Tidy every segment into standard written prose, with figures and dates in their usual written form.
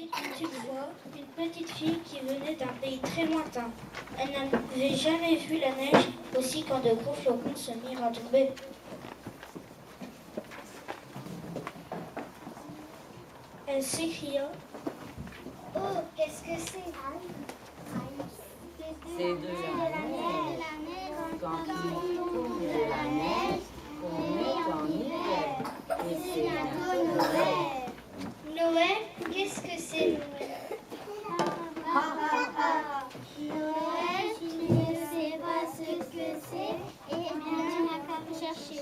Une fois, une petite fille qui venait d'un pays très lointain. Elle n'avait jamais vu la neige, aussi quand de gros flocons se mirent à tomber. Elle s'écria: Oh, qu'est-ce que c'est? C'est de la neige. Quand il tombe de la neige, on est en hiver. Et c'est bientôt Noël. Noël, qu'est-ce que c'est Noël? Noël, tu ne sais pas ce que c'est, et bien tu n'as qu'à me chercher.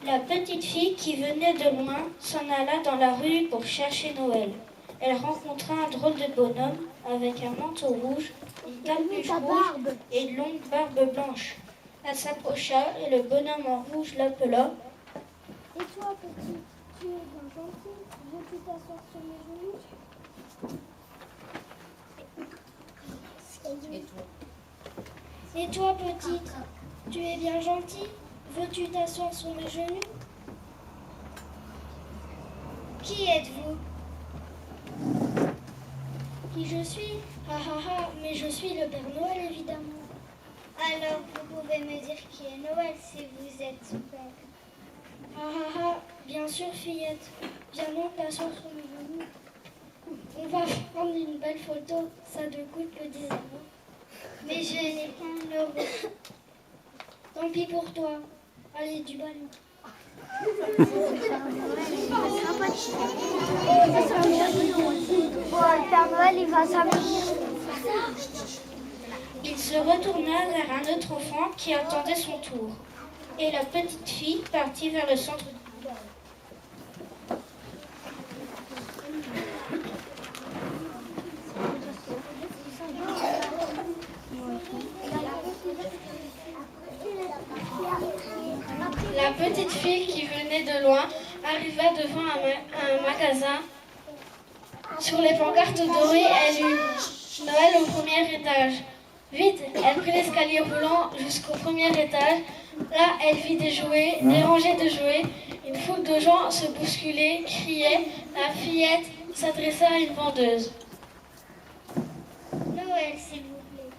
La petite fille qui venait de loin s'en alla dans la rue pour chercher Noël. Elle rencontra un drôle de bonhomme avec un manteau rouge, une capuche rouge et une longue barbe blanche. Elle s'approcha et le bonhomme en rouge l'appela: Et toi, petit, tu es bien gentil, veux-tu t'asseoir sur mes genoux? Et toi, petite, tu es bien gentille, veux-tu t'asseoir sur mes genoux? Qui êtes-vous? Qui je suis? Ah ah ah, mais je suis le Père Noël, évidemment. Alors, vous pouvez me dire qui est Noël si vous êtes son père. Ah ah ah, bien sûr, fillette. Viens donc t'asseoir sur mes genoux. On va prendre une belle photo, ça te coûte le 10 €. Mais je n'ai qu'un euro. Tant pis pour toi. Allez, du ballon. Le Père Noël, il va s'amuser. Il se retourna vers un autre enfant qui attendait son tour. Et la petite fille partit vers le centre du village. La petite fille qui venait de loin arriva devant un magasin. Sur les pancartes dorées, elle eut Noël au premier étage. Vite, elle prit l'escalier roulant jusqu'au premier étage. Là, elle vit des jouets, des rangées de jouets. Une foule de gens se bousculaient, criaient. La fillette s'adressa à une vendeuse. Noël, s'il vous plaît.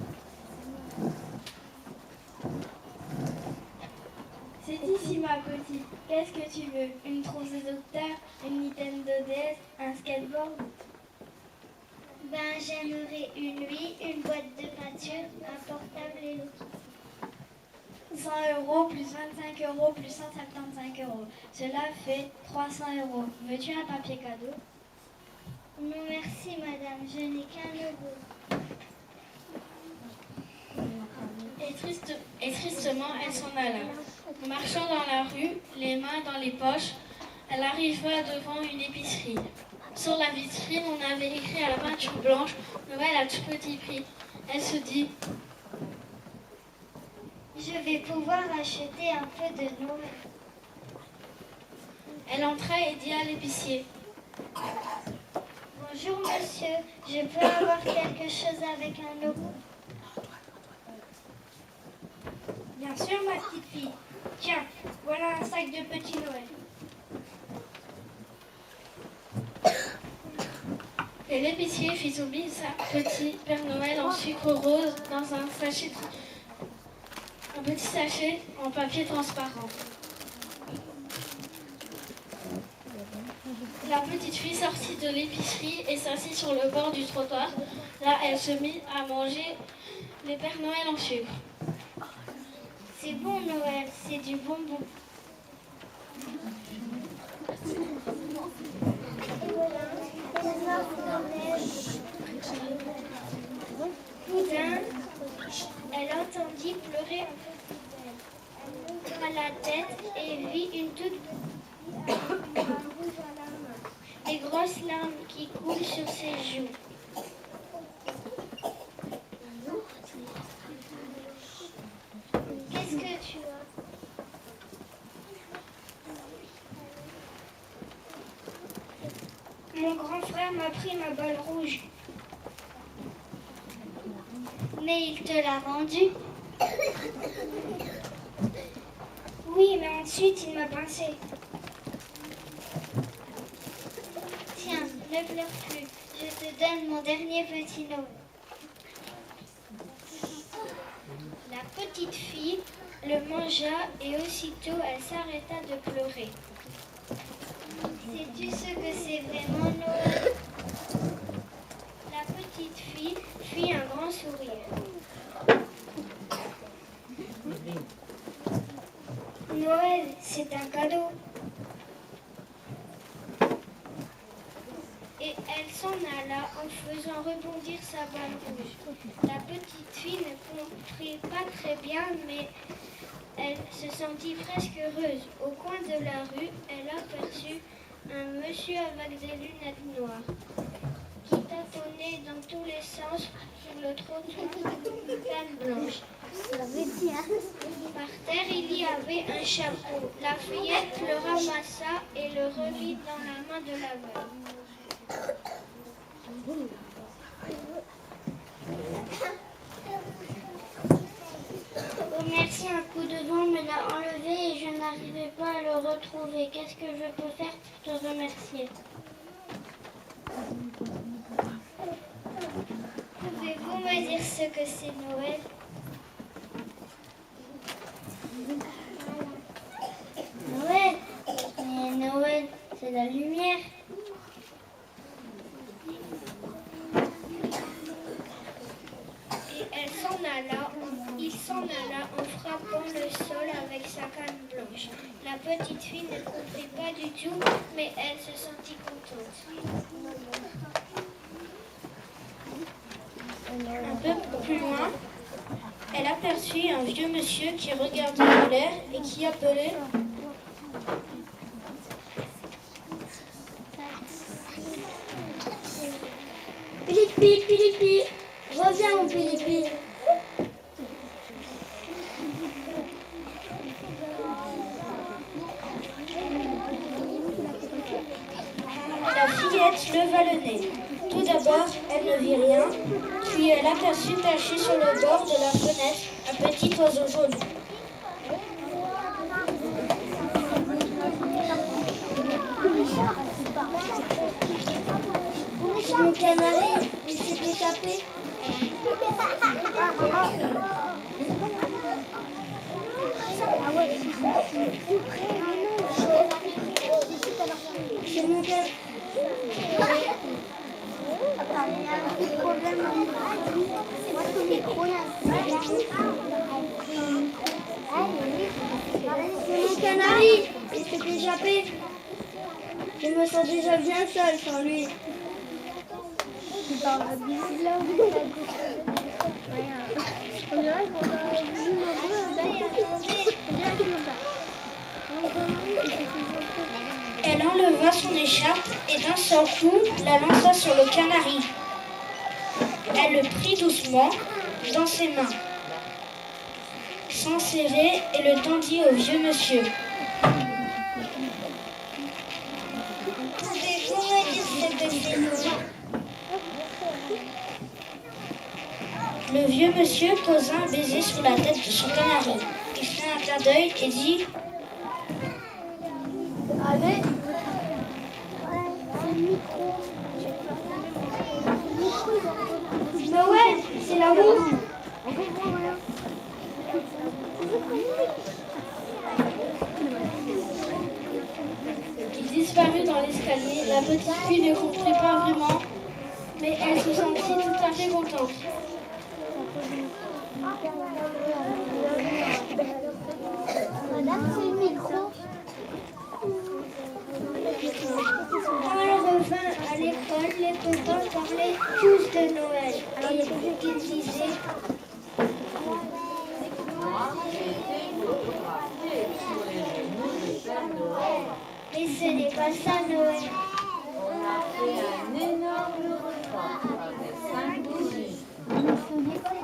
C'est ici, ma petite. Qu'est-ce que tu veux? Une trousse de docteur, une Nintendo DS, un skateboard? Ben, j'aimerais une huile, une boîte de peinture, un portable et l'eau. 100 € plus 25 € plus 175 €. Cela fait 300 €. Veux-tu un papier cadeau? Non, merci, madame. Je n'ai qu'un euro. Et tristement, elle s'en alla. Marchant dans la rue, les mains dans les poches, elle arriva devant une épicerie. Sur la vitrine, on avait écrit à la peinture blanche « Noël à tout petit prix ». Elle se dit: Je vais pouvoir acheter un peu de Noël. Elle entra et dit à l'épicier: Bonjour, monsieur. Je peux avoir quelque chose avec un euro? Bien sûr, ma petite fille. Tiens, voilà un sac de petit Noël. Et l'épicier fit tomber sa petite Père Noël en sucre rose dans un petit sachet en papier transparent. La petite fille sortit de l'épicerie et s'assit sur le bord du trottoir. Là, elle se mit à manger les Pères Noël en sucre. C'est bon, Noël. C'est du bonbon. Soudain, elle entendit pleurer un petit belle. Elle ouvra la tête et vit une toute petite fille avec un rouge à la main. Des grosses larmes qui coulent sur ses joues. Qu'est-ce que tu as? Mon grand frère m'a pris ma balle rouge. Mais il te l'a rendue? Oui, mais ensuite il m'a pincé. Tiens, Ne pleure plus, je te donne mon dernier petit Noël. La petite fille le mangea et aussitôt elle s'arrêta de pleurer. Sais-tu ce que c'est vraiment Noël? La petite fille fit un grand sourire. Noël, c'est un cadeau. Et elle s'en alla en faisant rebondir sa balle rouge. La petite fille ne comprit pas très bien, mais elle se sentit presque heureuse. Au coin de la rue, elle aperçut un monsieur avec des lunettes noires qui tâtonnait dans tous les sens sur le trottoir d'une canne blanche. Par terre, il y avait un chapeau. La fillette le ramassa et le remit dans la main de l'aveugle. Oh merci, un coup de vent me l'a enlevé et je n'arrivais pas à le retrouver. Qu'est-ce que je peux faire pour te remercier? Pouvez-vous me dire ce que c'est Noël? Noël? Mais Noël, c'est la lumière. Il s'en alla en frappant le sol avec sa canne blanche. La petite fille ne comprit pas du tout, mais elle se sentit contente. Un peu plus loin, elle aperçut un vieux monsieur qui regardait en l'air et qui appelait Pilipi, Pilipi, reviens mon Pilipi. La fillette leva le nez. Tout d'abord, elle ne vit rien, puis elle aperçut perché sur le bord de la fenêtre un petit oiseau jaune. Mon canari, il s'est échappé. C'est mon canari. C'est mon canari, il s'est échappé. Je me sens déjà bien seule sans lui. Elle enleva son écharpe et d'un seul coup la lança sur le canari. Elle le prit doucement dans ses mains, s'en serrait et le tendit au vieux monsieur. Pouvez-vous me dire ce que c'est Noël? Le vieux monsieur posa un baiser sur la tête de son canari. Il fit un clin d'œil et dit: Allez. Noël, c'est l'amour. Il disparut dans l'escalier. La petite fille ne comprit pas vraiment, mais elle se sentit tout à fait contente. Madame, c'est le micro. Quand elle revint à l'école, les copains parlaient tous de Noël. Et ils disaient: mais ce n'est pas ça Noël. On a fait un énorme repas avec 5 bougies. Mais ce n'est pas